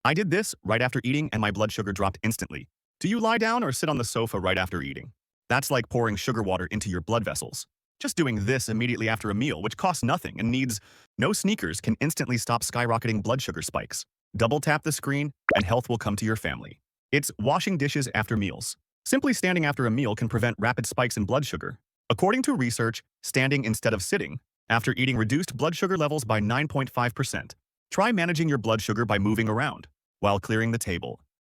I did this right after eating and my blood sugar dropped instantly. Do you lie down or sit on the sofa right after eating? That's like pouring sugar water into your blood vessels. Just doing this immediately after a meal, which costs nothing and needs no sneakers, can instantly stop skyrocketing blood sugar spikes. Double tap the screen and health will come to your family. It's washing dishes after meals. Simply standing after a meal can prevent rapid spikes in blood sugar. According to research, standing instead of sitting after eating reduced blood sugar levels by 9.5%. Try managing your blood sugar by moving around while clearing the table.